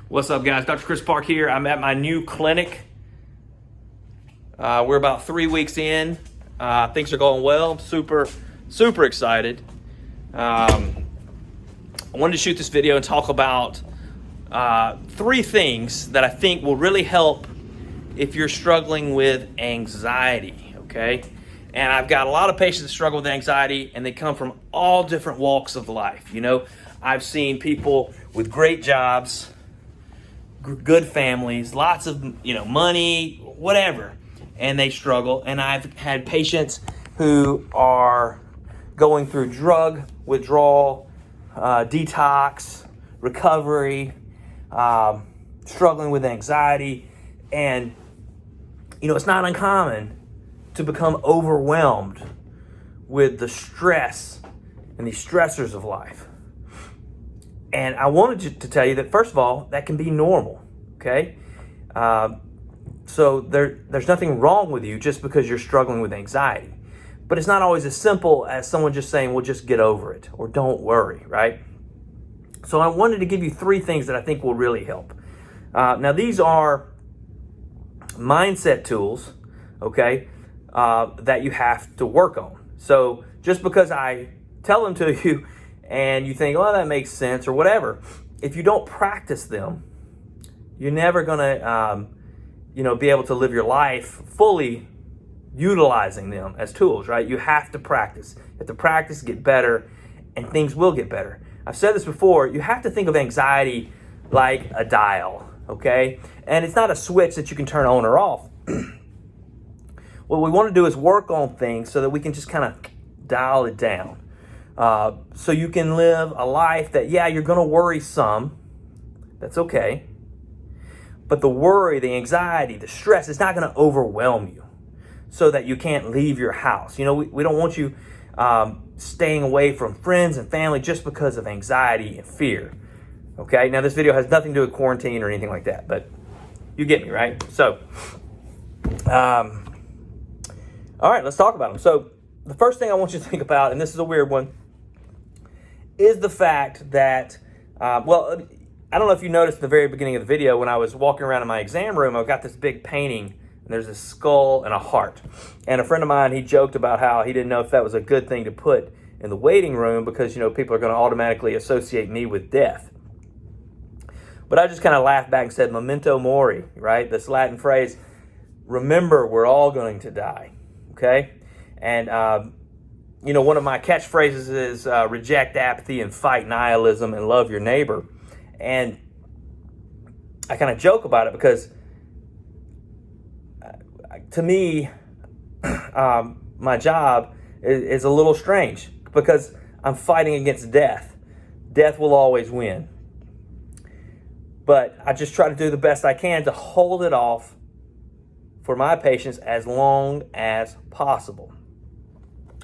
What's up, guys? Dr. Chris Park here. I'm at my new clinic. We're about 3 weeks in. Things are going well. I'm super excited. I wanted to shoot this video and talk about 3 things that I think will really help if you're struggling with anxiety, okay? And I've got a lot of patients that struggle with anxiety, and they come from all different walks of life. You know, I've seen people with great jobs, good families, lots of, money, whatever, and they struggle. And I've had patients who are going through drug withdrawal, detox, recovery, struggling with anxiety. And, it's not uncommon to become overwhelmed with the stress and these stressors of life. And I wanted to tell you that, first of all, that can be normal, okay? So there's nothing wrong with you just because you're struggling with anxiety. But it's not always as simple as someone just saying, well, just get over it, or don't worry, right? So I wanted to give you 3 things that I think will really help. Now, these are mindset tools, okay, that you have to work on. So just because I tell them to you and you think, oh, that makes sense or whatever, if you don't practice them, you're never going to, be able to live your life fully utilizing them as tools, right? You have to practice. You have to practice, get better, and things will get better. I've said this before, you have to think of anxiety like a dial, okay? And it's not a switch that you can turn on or off. What we want to do is work on things so that we can just kind of dial it down. So you can live a life that, you're going to worry some. That's okay. But the worry, the anxiety, the stress is not going to overwhelm you so that you can't leave your house. We don't want you staying away from friends and family just because of anxiety and fear. Okay? Now, this video has nothing to do with quarantine or anything like that, but you get me, right? So, all right, let's talk about them. So the first thing I want you to think about, and this is a weird one, is the fact that, I don't know if you noticed at the very beginning of the video, when I was walking around in my exam room, I've got this big painting, and there's a skull and a heart. And a friend of mine, he joked about how he didn't know if that was a good thing to put in the waiting room because, people are going to automatically associate me with death. But I just kind of laughed back and said, memento mori, right? This Latin phrase, remember, we're all going to die, okay? And, one of my catchphrases is reject apathy and fight nihilism and love your neighbor. And I kind of joke about it because to me, my job is a little strange because I'm fighting against death. Death will always win. But I just try to do the best I can to hold it off for my patients as long as possible.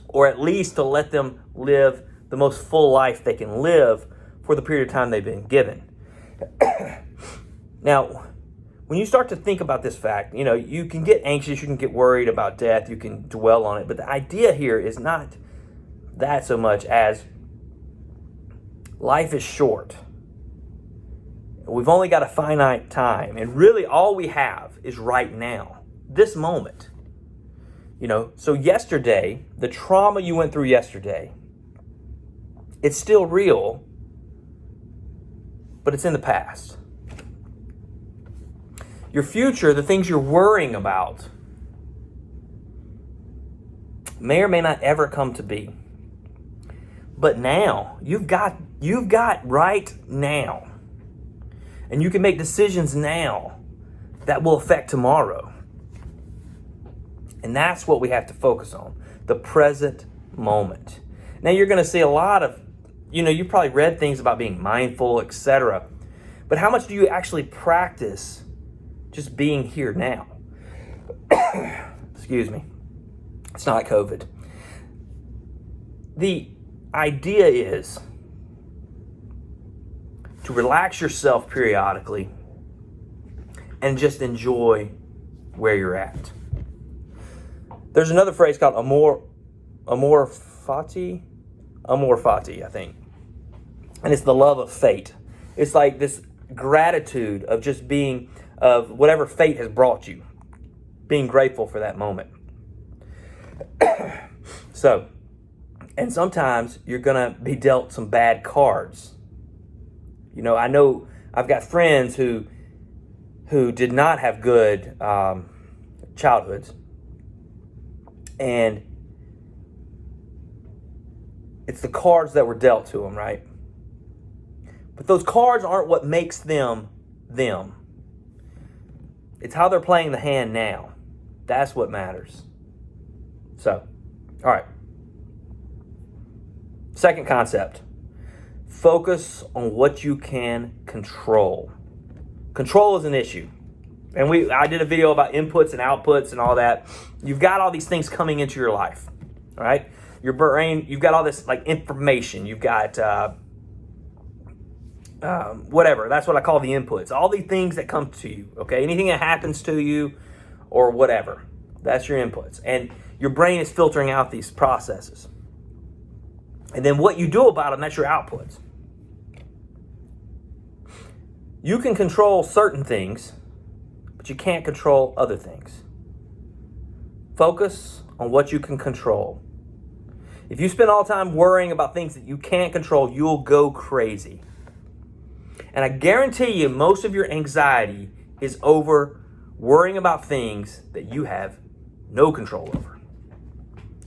Or at least to let them live the most full life they can live for the period of time they've been given. Now, when you start to think about this fact, you can get anxious, you can get worried about death, you can dwell on it. But the idea here is not that so much as life is short. We've only got a finite time, and really all we have is right now, this moment. So yesterday, the trauma you went through yesterday, it's still real, but it's in the past. Your future, the things you're worrying about, may or may not ever come to be. But now, you've got right now. And you can make decisions now that will affect tomorrow. And that's what we have to focus on, the present moment. Now, you're going to see a lot of, you've probably read things about being mindful, etc. But how much do you actually practice just being here now? Excuse me. It's not COVID. The idea is to relax yourself periodically and just enjoy where you're at. There's another phrase called amor fati, I think. And it's the love of fate. It's like this gratitude of just being, of whatever fate has brought you, being grateful for that moment. So, and sometimes you're going to be dealt some bad cards. You know, I know I've got friends who did not have good childhoods. And it's the cards that were dealt to them, right? But those cards aren't what makes them them. It's how they're playing the hand now. That's what matters. So, all right. Second concept. Focus on what you can control. Control is an issue. And I did a video about inputs and outputs and all that. You've got all these things coming into your life. All right? Your brain, you've got all this like information. You've got whatever. That's what I call the inputs. All these things that come to you. Okay? Anything that happens to you or whatever. That's your inputs. And your brain is filtering out these processes. And then what you do about them, that's your outputs. You can control certain things, but you can't control other things. Focus on what you can control. If you spend all the time worrying about things that you can't control, you'll go crazy. And I guarantee you, most of your anxiety is over worrying about things that you have no control over.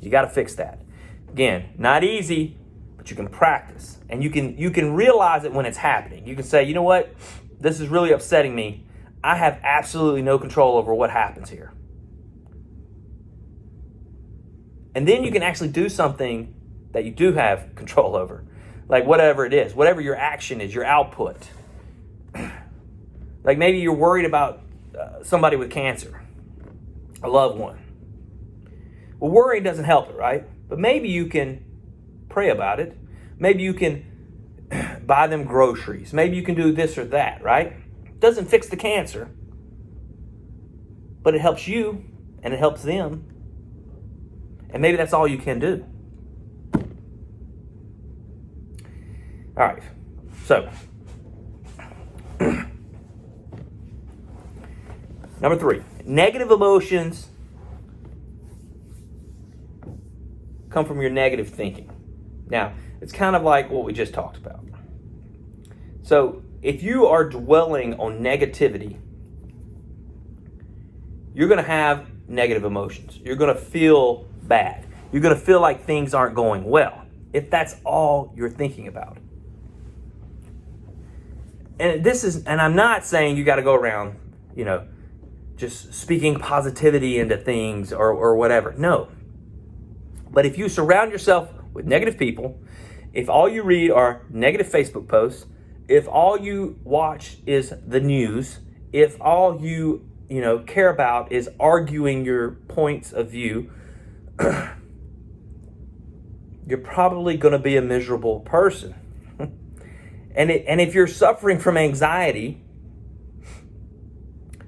You got to fix that. Again, not easy, but you can practice. And you can realize it when it's happening. You can say, you know what? This is really upsetting me. I have absolutely no control over what happens here. And then you can actually do something that you do have control over. Like whatever it is, whatever your action is, your output. Like maybe you're worried about somebody with cancer, a loved one. Well, worrying doesn't help it, right? But maybe you can pray about it. Maybe you can buy them groceries. Maybe you can do this or that, right? Doesn't fix the cancer, but it helps you and it helps them. And maybe that's all you can do. All right. So, number 3, negative emotions come from your negative thinking. Now, it's kind of like what we just talked about. So, if you are dwelling on negativity, you're going to have negative emotions. You're going to feel bad. You're going to feel like things aren't going well if that's all you're thinking about. And I'm not saying you got to go around, just speaking positivity into things or whatever. No. But if you surround yourself with negative people, if all you read are negative Facebook posts, if all you watch is the news, if all you care about is arguing your points of view, you're probably going to be a miserable person. And if you're suffering from anxiety,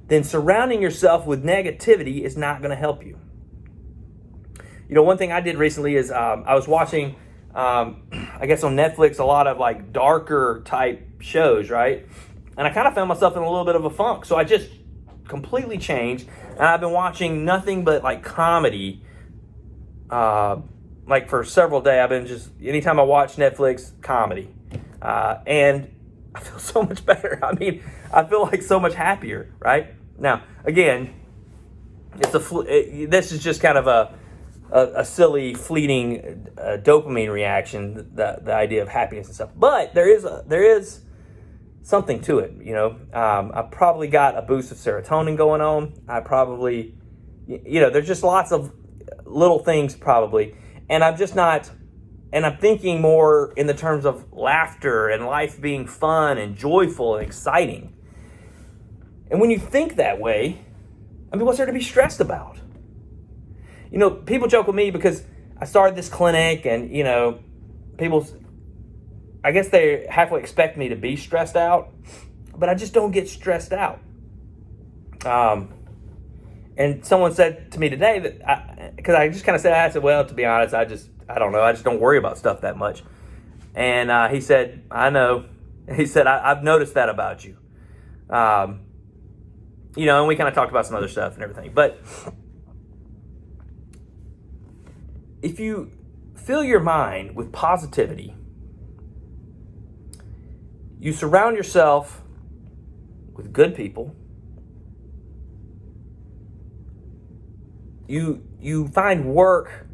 then surrounding yourself with negativity is not going to help you. One thing I did recently is I was watching, I guess on Netflix, a lot of like darker type shows, right? And I kind of found myself in a little bit of a funk. So I just completely changed. And I've been watching nothing but like comedy. Like for several days, I've been just, anytime I watch Netflix, comedy. And I feel so much better. I mean, I feel like so much happier, right? Now, again, this is just kind of a silly, fleeting dopamine reaction, the idea of happiness and stuff. But there is something to it, I probably got a boost of serotonin going on. I probably, there's just lots of little things probably. And I'm just not, and I'm thinking more in the terms of laughter and life being fun and joyful and exciting. And when you think that way, I mean, what's there to be stressed about? People joke with me because I started this clinic and, people, I guess they halfway expect me to be stressed out, but I just don't get stressed out. And someone said to me today that, because I just kind of said, well, to be honest, I don't know. I just don't worry about stuff that much. And he said, I know. He said, I've noticed that about you. And we kind of talked about some other stuff and everything. But if you fill your mind with positivity, you surround yourself with good people, you find work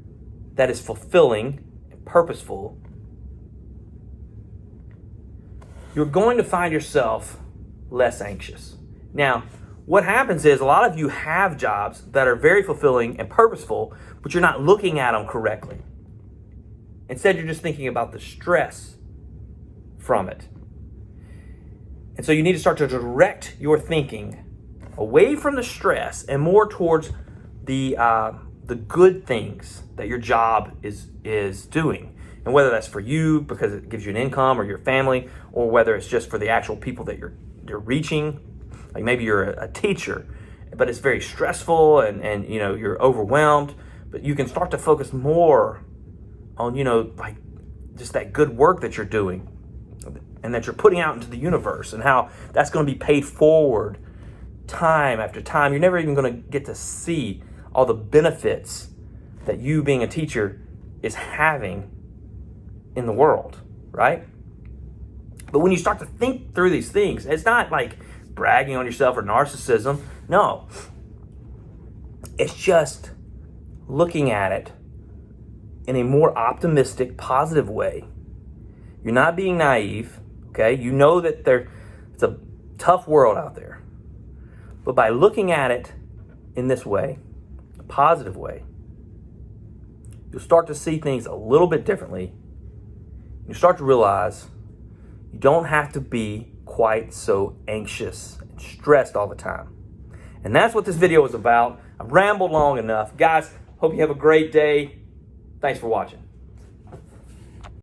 that is fulfilling and purposeful, you're going to find yourself less anxious. Now, what happens is a lot of you have jobs that are very fulfilling and purposeful, but you're not looking at them correctly. Instead, you're just thinking about the stress from it. And so you need to start to direct your thinking away from the stress and more towards the good things that your job is doing. And whether that's for you because it gives you an income or your family, or whether it's just for the actual people that you're reaching. Like maybe you're a teacher, but it's very stressful and you're overwhelmed, but you can start to focus more on, like just that good work that you're doing and that you're putting out into the universe and how that's going to be paid forward time after time. You're never even going to get to see all the benefits that you being a teacher is having in the world, right? But when you start to think through these things, it's not like bragging on yourself or narcissism. No. It's just looking at it in a more optimistic, positive way. You're not being naive, okay? You know that it's a tough world out there. But by looking at it in this way, a positive way, you'll start to see things a little bit differently. You start to realize you don't have to be quite so anxious and stressed all the time. And that's what this video is about. I've rambled long enough. Guys, hope you have a great day. Thanks for watching.